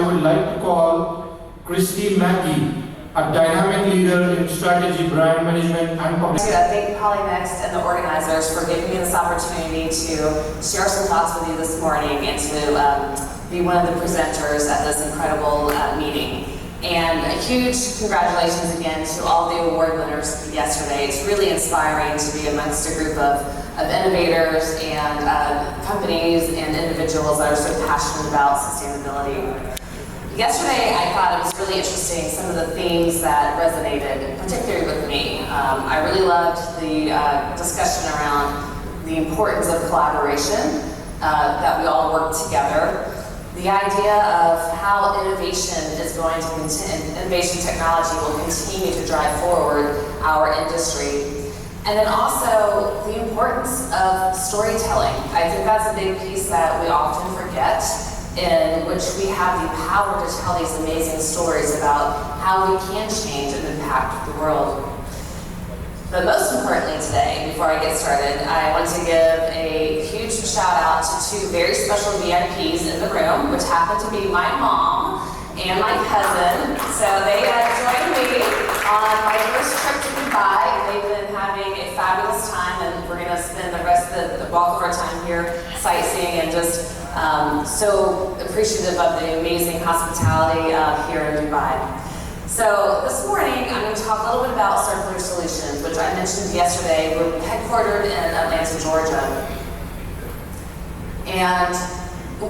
would like to call Christi McGee, a dynamic leader in strategy, brand management, and public. I thank PolyNext and the organizers for giving me this opportunity to share some thoughts with you this morning and to be one of the presenters at this incredible meeting. And a huge congratulations again to all the award winners yesterday. It's really inspiring to be amongst a group of innovators and companies and individuals that are so passionate about sustainability. Yesterday, I thought it was really interesting, some of the themes that resonated, particularly with me. I really loved the discussion around the importance of collaboration, that we all work together. The idea of how innovation is going to continue, innovation technology will continue to drive forward our industry. And then also the importance of storytelling. I think that's a big piece that we often forget, in which we have the power to tell these amazing stories about how we can change and impact the world. But most importantly today, before I get started, I want to give a huge shout out to two very special VIPs in the room, which happen to be my mom and my cousin. So they joined me on my first trip to Dubai. They've been having a fabulous time, and we're going to spend the rest of the bulk of our time here sightseeing and just so appreciative of the amazing hospitality here in Dubai. So this morning, I'm going to talk a little bit about circular solutions, which I mentioned yesterday. We're headquartered in Atlanta, Georgia. And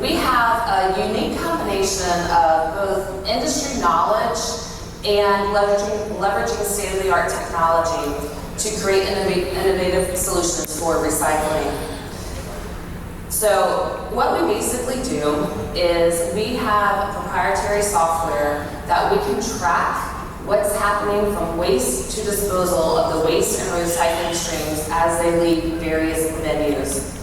we have a unique combination of both industry knowledge and leveraging state-of-the-art technology to create innovative solutions for recycling. So what we basically do is we have proprietary software that we can track what's happening from waste to disposal of the waste and recycling streams as they leave various venues.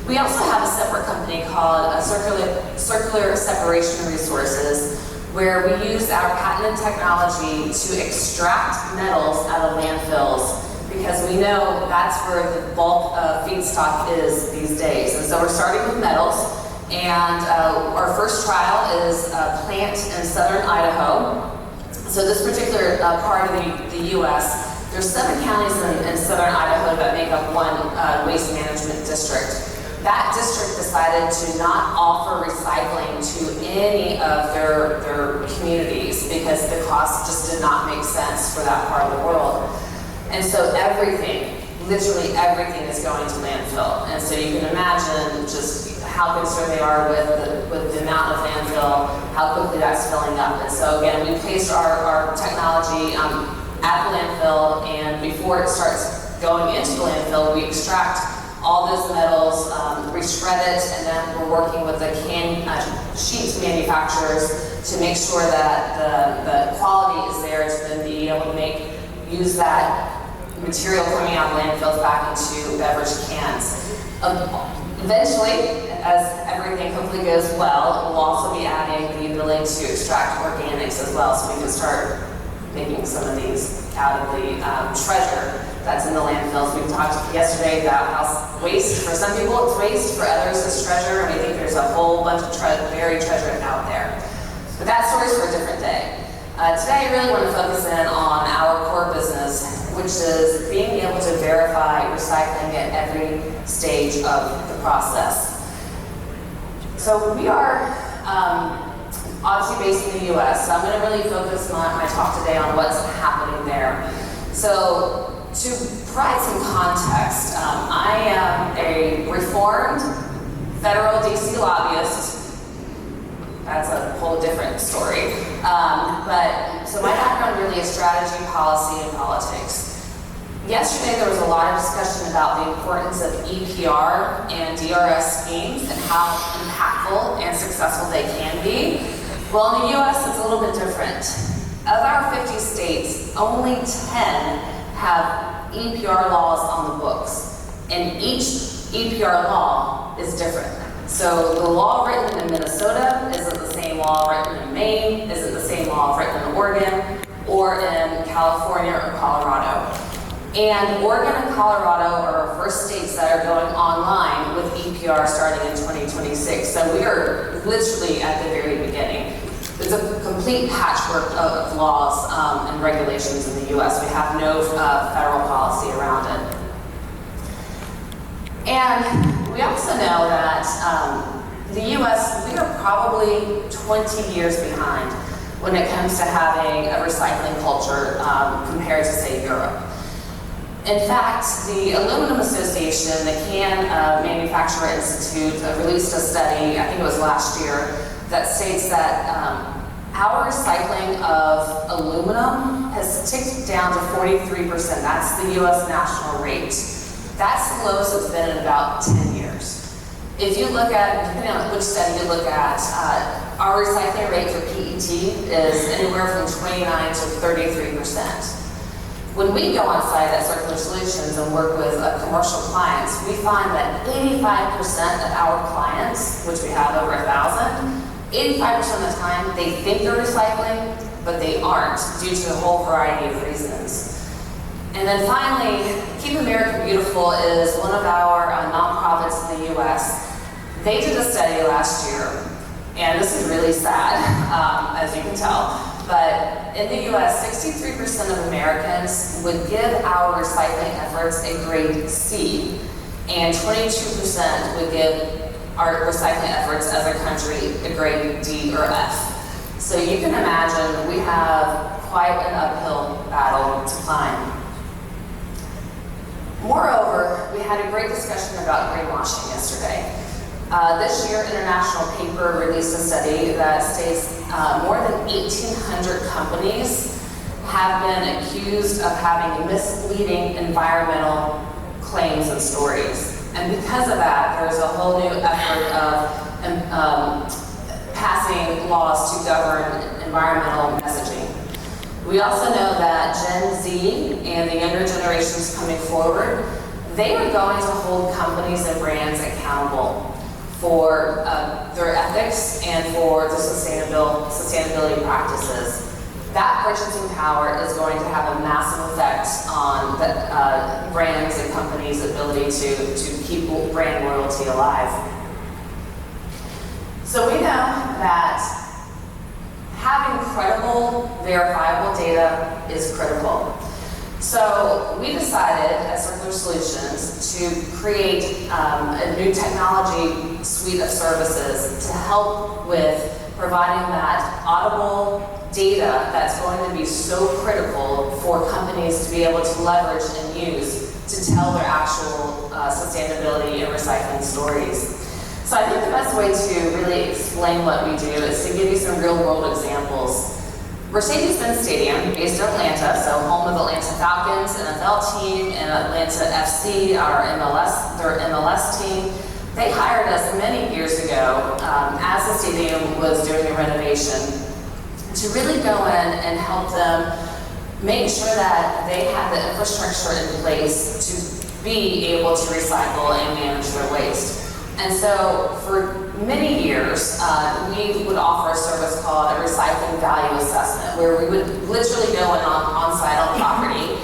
We also have a separate company called Circular Separation Resources, where we use our patented technology to extract metals out of landfills, because we know that's where the bulk of feedstock is these days. And so we're starting with metals, and our first trial is a plant in southern Idaho. So this particular part of the US, there's 7 counties in southern Idaho that make up one waste management district. That district decided to not offer recycling to any of their communities because the cost just did not make sense for that part of the world. And so everything, literally everything, is going to landfill. And so you can imagine just how concerned they are with the amount of landfill, how quickly that's filling up. And so again, we placed our technology at the landfill, and before it starts going into the landfill, we extract all those metals, re-shred it, and then we're working with the sheet manufacturers to make sure that the quality is there to then be able to use that material coming out of landfills back into beverage cans. Eventually, as everything hopefully goes well, we'll also be adding the ability to extract organics as well, so we can start making some of these out of the treasure that's in the landfills. We talked yesterday about how waste, for some people it's waste, for others it's treasure, and we think there's a whole bunch of buried treasure out there. But that story's for a different day. Today I really want to focus in on our core business, which is being able to verify recycling at every stage of the process. So we are obviously based in the US, so I'm going to really focus my talk today on what's happening there. So to provide some context, I am a reformed federal DC lobbyist. That's a whole different story. So my background really is strategy, policy, and politics. Yesterday there was a lot of discussion about the importance of EPR and DRS schemes and how impactful and successful they can be. Well, in the US it's a little bit different. Of our 50 states, only 10 have EPR laws on the books, and each EPR law is different. So the law written in Minnesota isn't the same law written in Maine, isn't the same law written in Oregon, or in California or Colorado. And Oregon and Colorado are our first states that are going online with EPR starting in 2026. So we are literally at the very beginning. The it's a complete patchwork of laws and regulations in the U.S. We have no federal policy around it. And we also know that the U.S., we are probably 20 years behind when it comes to having a recycling culture compared to, say, Europe. In fact, the Aluminum Association, the Can Manufacturer Institute, released a study, I think it was last year, that states that our recycling of aluminum has ticked down to 43%. That's the U.S. national rate. That's the lowest it's been in about 10 years. If you look at, depending on which study you look at, our recycling rate for PET is anywhere from 29 to 33%. When we go on site at Circular Solutions and work with commercial clients, we find that 85% of our clients, which we have over 1,000, 85% of the time they think they're recycling, but they aren't due to a whole variety of reasons. And then finally, Keep America Beautiful is one of our nonprofits in the U.S. They did a study last year, and this is really sad, as you can tell, but in the U.S., 63% of Americans would give our recycling efforts a grade C, and 22% would give our recycling efforts as a country a grade D or F. So you can imagine we have quite an uphill battle to climb. Moreover, we had a great discussion about greenwashing yesterday. This year, International Paper released a study that states more than 1,800 companies have been accused of having misleading environmental claims and stories. And because of that, there's a whole new effort of passing laws to govern environmental messaging. We also know that Gen Z and the younger generations coming forward, they are going to hold companies and brands accountable for their ethics and for the sustainability practices. That purchasing power is going to have a massive effect on the brands and companies' ability to keep brand loyalty alive. So we know that having credible, verifiable data is critical. So we decided at Circular Solutions to create a new technology suite of services to help with providing that audible data that's going to be so critical for companies to be able to leverage and use to tell their actual sustainability and recycling stories. So I think the best way to really explain what we do is to give you some real-world examples. Mercedes-Benz Stadium, based in Atlanta, so home of the Atlanta Falcons, NFL team, and Atlanta FC, their MLS team, they hired us many years ago as the stadium was doing a renovation to really go in and help them make sure that they had the infrastructure in place to be able to recycle and manage their waste. And so for many years, we would offer a service called a recycling value assessment, where we would literally go in on site on property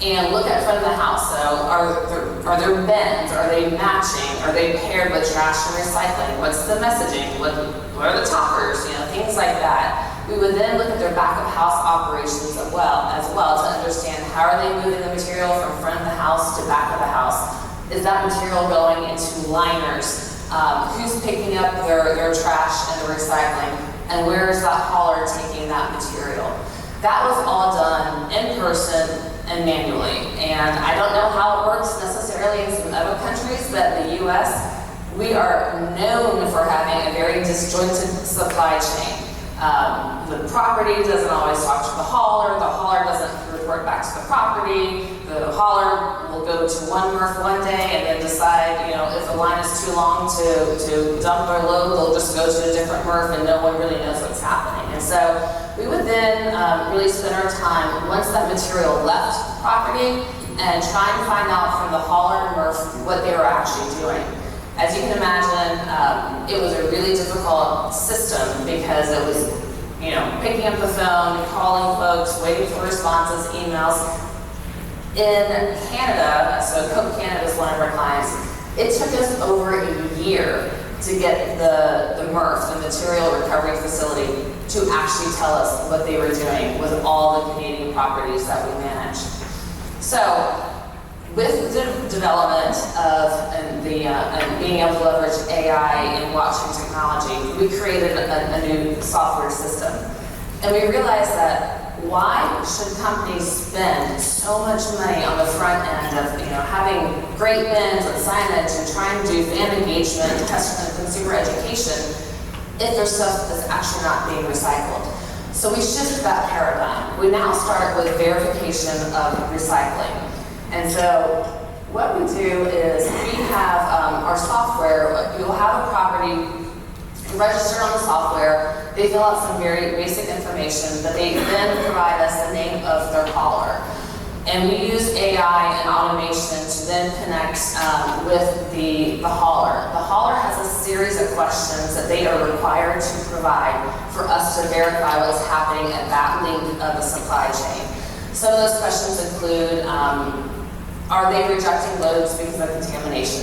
and look at front of the house. So are there bins? Are they matching? Are they paired with trash and recycling? What's the messaging? What are the toppers? Things like that. We would then look at their back of house operations as well to understand how are they moving the material from front of the house to back of the house. Is that material going into liners? Who's picking up their trash and the recycling? And where is that hauler taking that material? That was all done in person and manually. And I don't know how it works necessarily in some other countries, but in the US, we are known for having a very disjointed supply chain. The property doesn't always talk to the hauler doesn't report back to the property, the hauler will go to one MRF one day and then decide, if the line is too long to dump their load, they'll just go to a different MRF and no one really knows what's happening. And so we would then really spend our time, once that material left the property, and try and find out from the hauler and MRF what they were actually doing. As you can imagine, it was a really difficult system because it was, picking up the phone, calling folks, waiting for responses, emails. In Canada, so Coke Canada is one of our clients, it took us over a year to get the MRF, the Material Recovery Facility, to actually tell us what they were doing with all the Canadian properties that we manage. So, with the development of and being able to leverage AI and blockchain technology, we created a new software system. And we realized that why should companies spend so much money on the front end of having great bins and signage and trying to do fan engagement and customer and consumer education if their stuff is actually not being recycled? So we shifted that paradigm. We now start with verification of recycling. And so what we do is we have our software. You'll have a property register on the software. They fill out some very basic information, but they then provide us the name of their hauler. And we use AI and automation to then connect with the hauler. The hauler has a series of questions that they are required to provide for us to verify what's happening at that link of the supply chain. Some of those questions include, are they rejecting loads because of contamination?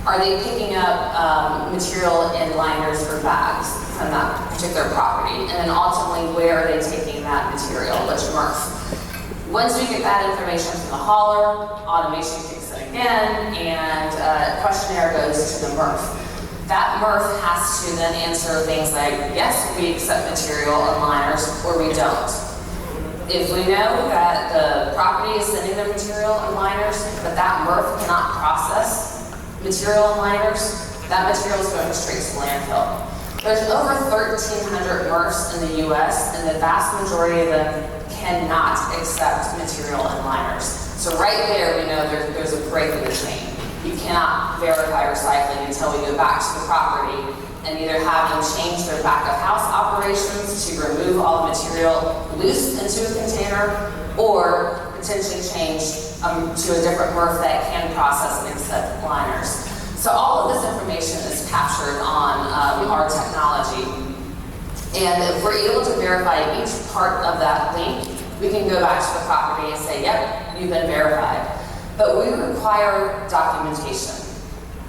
Are they picking up material in liners or bags from that particular property? And then ultimately, where are they taking that material, which MRF? Once we get that information from the hauler, automation kicks in again, and a questionnaire goes to the MRF. That MRF has to then answer things like, yes, we accept material in liners, or we don't. If we know that the property is sending the material in liners, but that MRF cannot process material in liners, that material is going straight to landfill. There's over 1,300 MRFs in the US, and the vast majority of them cannot accept material in liners. So right there, we know there's a break in the chain. You cannot verify recycling until we go back to the property and either have them change their back of house operations to remove all the material loose into a container, or potentially change to a different MRF that can process and accept liners. So all of this information is captured on our technology. And if we're able to verify each part of that link, we can go back to the property and say, yep, you've been verified. But we require documentation.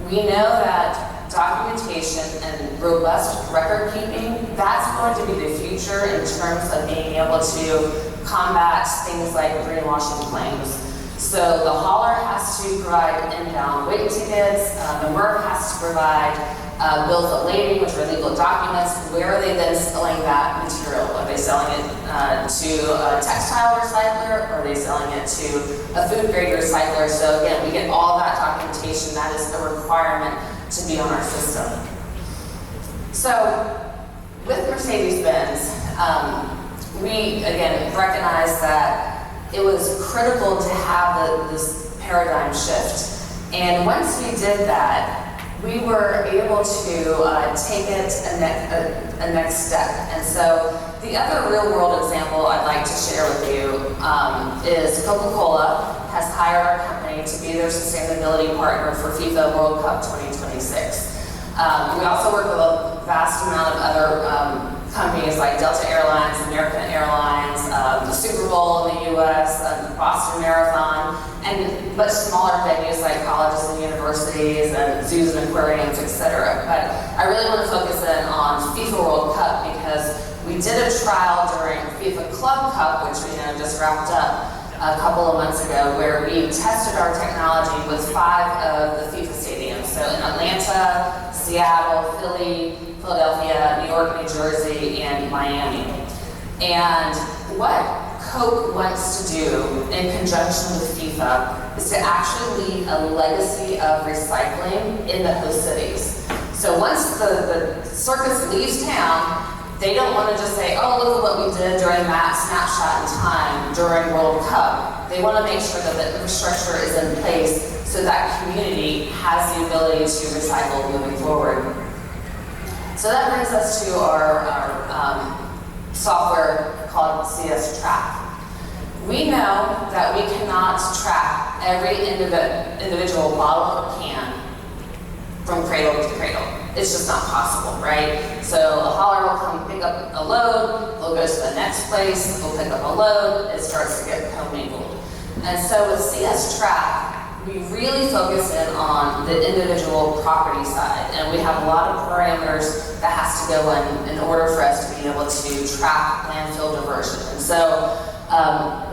We know that documentation and robust record keeping, that's going to be the future in terms of being able to combat things like greenwashing claims. So the hauler has to provide inbound weight tickets, the MRF has to provide bills of lading, which are legal documents. Where are they then selling that material? Are they selling it to a textile recycler, or are they selling it to a food grade recycler? So again, we get all that documentation. That is a requirement to be on our system. So with Mercedes-Benz, we again recognize that it was critical to have this paradigm shift. And once we did that, we were able to take it a next step. And so the other real world example I'd like to share with you is Coca-Cola has hired our company to be their sustainability partner for FIFA World Cup 2026. We also work with a vast amount of other companies like Delta Airlines, American Airlines, the Super Bowl in the US, Boston Marathon, and much smaller venues like colleges and universities and zoos and aquariums, etc. But I really want to focus in on FIFA World Cup because we did a trial during FIFA Club Cup, which we just wrapped up a couple of months ago, where we tested our technology with 5 of the FIFA stadiums. So in Atlanta, Seattle, Philly, Philadelphia, New York, New Jersey, and Miami. And what Coke wants to do in conjunction with FIFA is to actually leave a legacy of recycling in the host cities. So once the circus leaves town, they don't want to just say, oh, look at what we did during that snapshot in time during World Cup. They want to make sure that the infrastructure is in place so that community has the ability to recycle moving forward. So that brings us to our software called CS Track. We know that we cannot track every individual bottle or can from cradle to cradle. It's just not possible, right? So a hauler will come pick up a load, they'll go to the next place, they'll pick up a load, it starts to get commingled. And so with CS Track, we really focus in on the individual property side, and we have a lot of parameters that has to go in order for us to be able to track landfill diversion. And so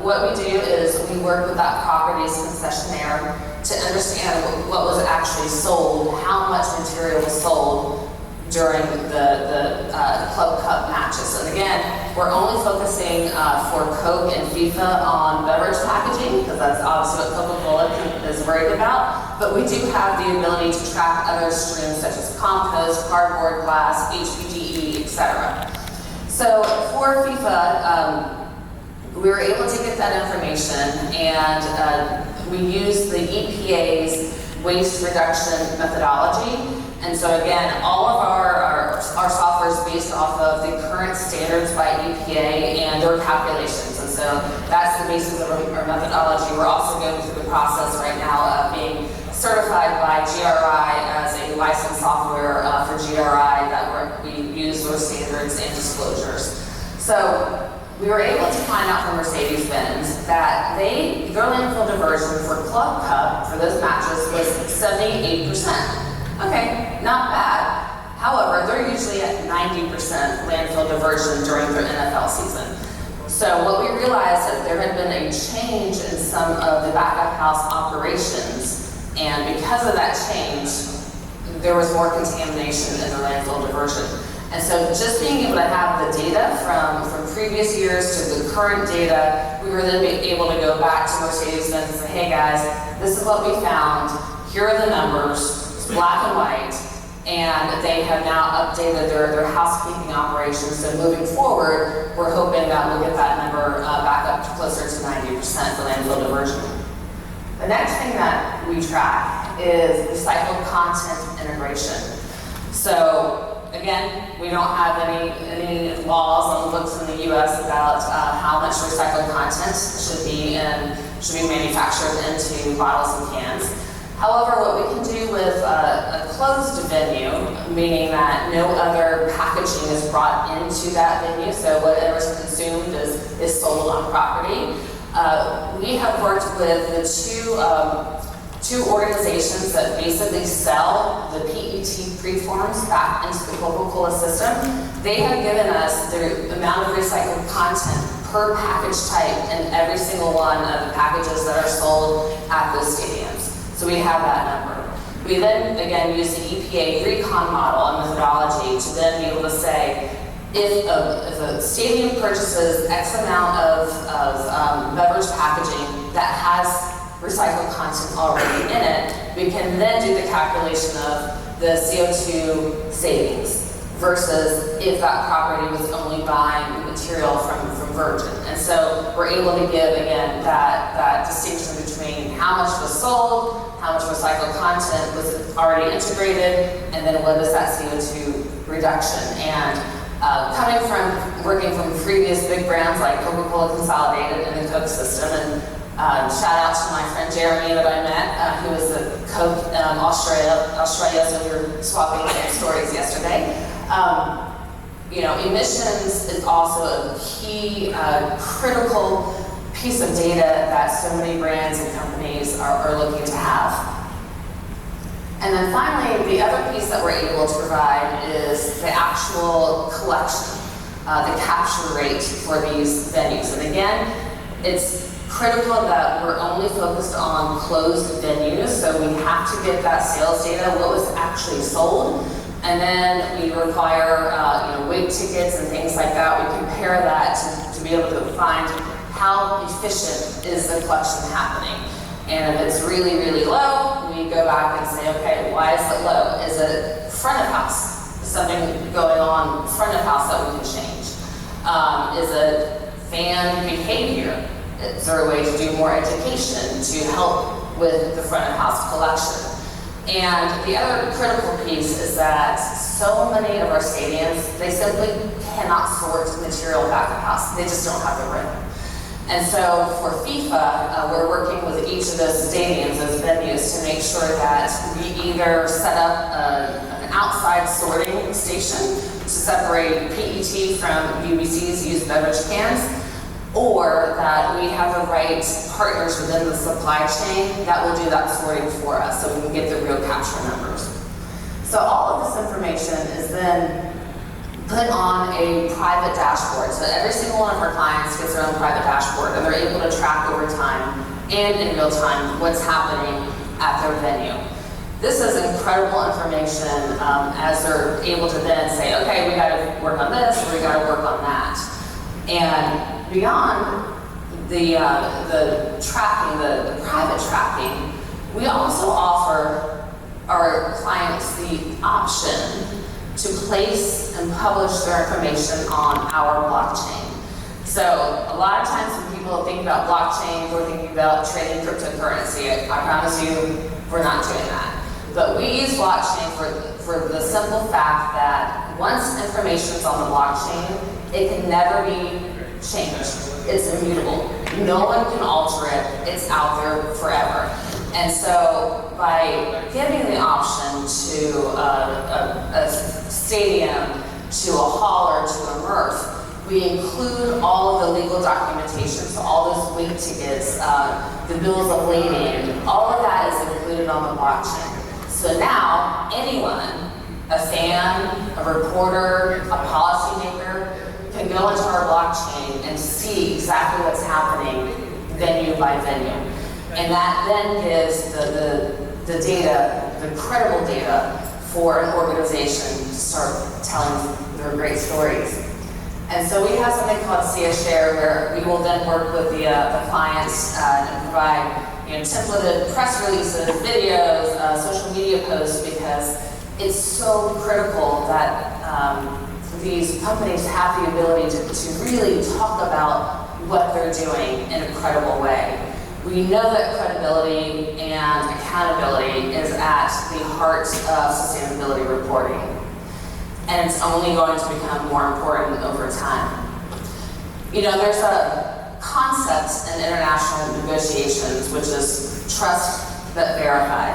what we do is we work with that property's concessionaire to understand what was actually sold, how much material was sold during the Club Cup matches. And again, we're only focusing for Coke and FIFA on beverage packaging, because that's obviously what Coca-Cola is worried about. But we do have the ability to track other streams such as compost, cardboard, glass, HPGE, etc. So for FIFA, we were able to get that information, and we used the EPA's waste reduction methodology. And so again, all of our software is based off of the current standards by EPA and their calculations. And so that's the basis of our methodology. We're also going through the process right now of being certified by GRI as a licensed software for GRI that we use those standards and disclosures. So we were able to find out from Mercedes-Benz that their landfill diversion for Club Cup for those matches was 78%. Okay, not bad. However, they're usually at 90% landfill diversion during their NFL season. So what we realized is that there had been a change in some of the backup house operations, and because of that change, there was more contamination in the landfill diversion. And so just being able to have the data from previous years to the current data, we were then able to go back to Mercedes-Benz and say, hey guys, this is what we found, here are the numbers, black and white, and they have now updated their housekeeping operations. So moving forward, we're hoping that we'll get that number back up to closer to 90% for landfill diversion. The next thing that we track is recycled content integration. So again, we don't have any laws on the books in the U.S. about how much recycled content should be manufactured into bottles and cans. However, what we can do with a closed venue, meaning that no other packaging is brought into that venue, so whatever's consumed is sold on property. We have worked with the two organizations that basically sell the PET preforms back into the Coca-Cola system. They have given us the amount of recycled content per package type in every single one of the packages that are sold at those stadiums. So we have that number. We then, again, use the EPA recon model and methodology to then be able to say, if a stadium purchases X amount of beverage packaging that has recycled content already in it, we can then do the calculation of the CO2 savings versus if that property was only buying material from virgin. And so we're able to give, again, that distinction between how much was sold, how much recycled content was already integrated, and then what is that CO2 reduction. And coming from working from previous big brands like Coca-Cola Consolidated and the Coke system, and shout out to my friend Jeremy that I met, who was the Coke Australia, so we were swapping stories yesterday. Emissions is also a key, critical piece of data that so many brands and companies are looking to have. And then finally, the other piece that we're able to provide is the actual collection, the capture rate for these venues. And again, it's critical that we're only focused on closed venues, so we have to get that sales data, what was actually sold. And then we require weight tickets and things like that. We compare that to be able to find how efficient is the collection happening. And if it's really, really low, we go back and say, okay, why is it low? Is it front of house? Is something going on front of house that we can change? Is it fan behavior? Is there a way to do more education to help with the front of house collection? And the other critical piece is that so many of our stadiums, they simply cannot sort material back of house. They just don't have the room. And so for FIFA, we're working with each of those stadiums, those venues, to make sure that we either set up an outside sorting station to separate PET from UBC's used beverage cans, or that we have the right partners within the supply chain that will do that sorting for us so we can get the real capture numbers. So all of this information is then put on a private dashboard. So every single one of our clients gets their own private dashboard, and they're able to track over time and in real time what's happening at their venue. This is incredible information as they're able to then say, okay, we got to work on this, or we got to work on that. And beyond the tracking, the private tracking, we also offer our clients the option to place and publish their information on our blockchain. So a lot of times when people think about blockchain, we're thinking about trading cryptocurrency. I promise you, we're not doing that. But we use blockchain for the simple fact that once information is on the blockchain, it can never be changed. It's immutable. No one can alter it. It's out there forever. And so by giving the option to a stadium, to a hall, or to a MRF, we include all of the legal documentation, so all those wing tickets, the bills of lading, all of that is included on the blockchain. So now anyone, a fan, a reporter, a policymaker, can go into our blockchain and see exactly what's happening venue by venue. And that then gives the data, the credible data, for an organization to start telling their great stories. And so we have something called CS Share, where we will then work with the clients and provide templated press releases, videos, social media posts, because it's so critical that these companies have the ability to really talk about what they're doing in a credible way. We know that credibility and accountability is at the heart of sustainability reporting, and it's only going to become more important over time. There's a concept in international negotiations, which is trust but verify.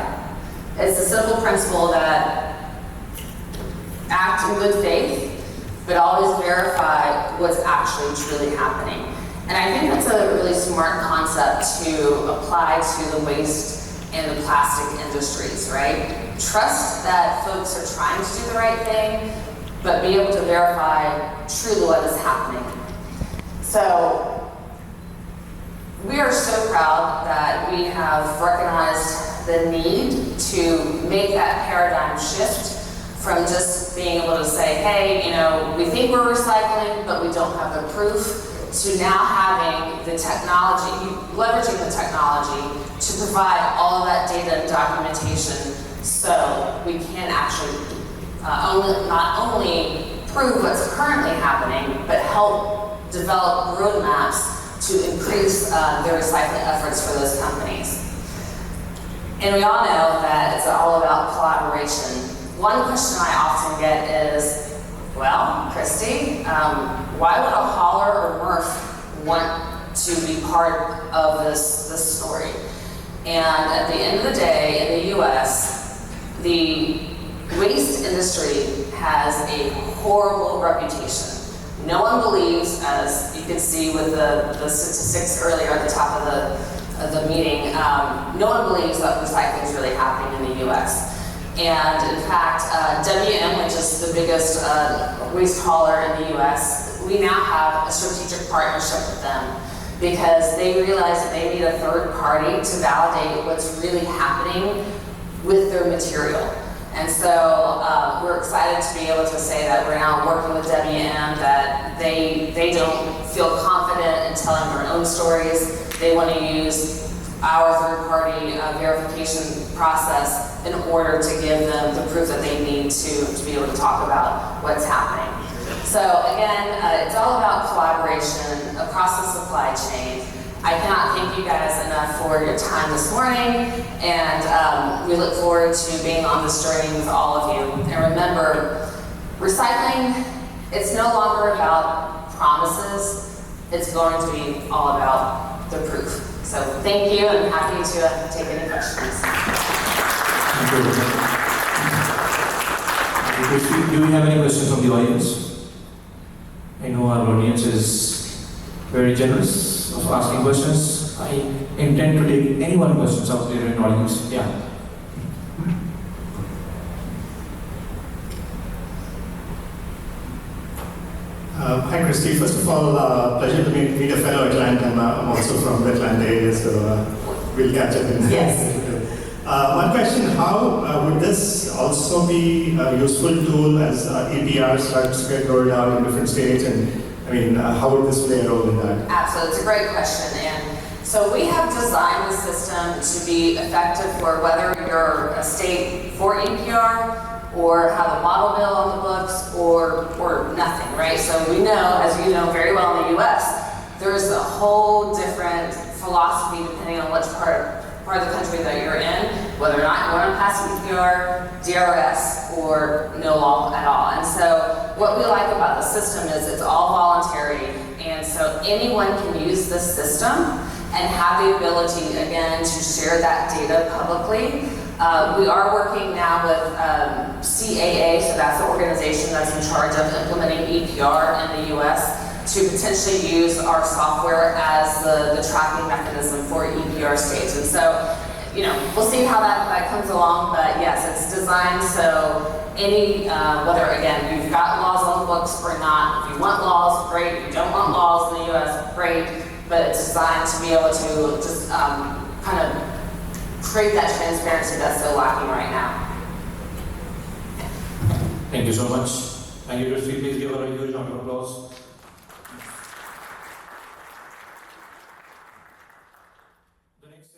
It's the simple principle that act in good faith, but always verify what's actually truly happening. And I think that's a really smart concept to apply to the waste and the plastic industries, right? Trust that folks are trying to do the right thing, but be able to verify truly what is happening. So we are so proud that we have recognized the need to make that paradigm shift from just being able to say, hey, we think we're recycling, but we don't have the proof, to now having the technology, leveraging the technology to provide all of that data and documentation so we can actually not only prove what's currently happening, but help develop roadmaps to increase their recycling efforts for those companies. And we all know that it's all about collaboration. One question I often get is, well, Christi, why would a hauler or MRF want to be part of this story? And at the end of the day, in the US, the waste industry has a horrible reputation. No one believes, as you can see with the statistics earlier at the top of the meeting, no one believes that recycling is really happening in the US. And in fact, WM, which is the biggest waste hauler in the US, we now have a strategic partnership with them because they realize that they need a third party to validate what's really happening with their material. And so we're excited to be able to say that we're now working with WM, that they don't feel confident in telling their own stories. They want to use our third-party verification process in order to give them the proof that they need to be able to talk about what's happening. So again, it's all about collaboration across the supply chain. I cannot thank you guys enough for your time this morning, and we look forward to being on this journey with all of you. And remember, recycling, it's no longer about promises, it's going to be all about the proof. So thank you, and I'm happy to take any questions. Thank you. Christi, do we have any questions from the audience? I know our audience is very generous of asking questions. I intend to take any one questions out there in audience. Yeah. Hi Christi, first of all, pleasure to meet a fellow Atlantan. I'm also from the Atlanta area, so we'll catch up in Yes. One question, how would this also be a useful tool as EPR starts to get rolled out in different states? And I mean, how would this play a role in that? Absolutely, it's a great question. And so we have designed the system to be effective for whether you're a state for EPR or have a model bill on the books or nothing, right? So we know, as you know very well in the US, there's a whole different philosophy depending on which part of the country that you're in, whether or not you want to pass EPR, DRS, or no law at all. And so what we like about the system is it's all voluntary, and so anyone can use this system and have the ability, again, to share that data publicly. We are working now with CAA, so that's the organization that's in charge of implementing EPR in the US, to potentially use our software as the tracking mechanism for EPR states. And so, you know, we'll see how that comes along, but yes, it's designed so any, whether again, you've got laws on the books or not, if you want laws, great, if you don't want laws in the US, great, but it's designed to be able to just kind of create that transparency that's so lacking right now. Thank you so much. Thank you, Christi. Please give her a huge round of applause.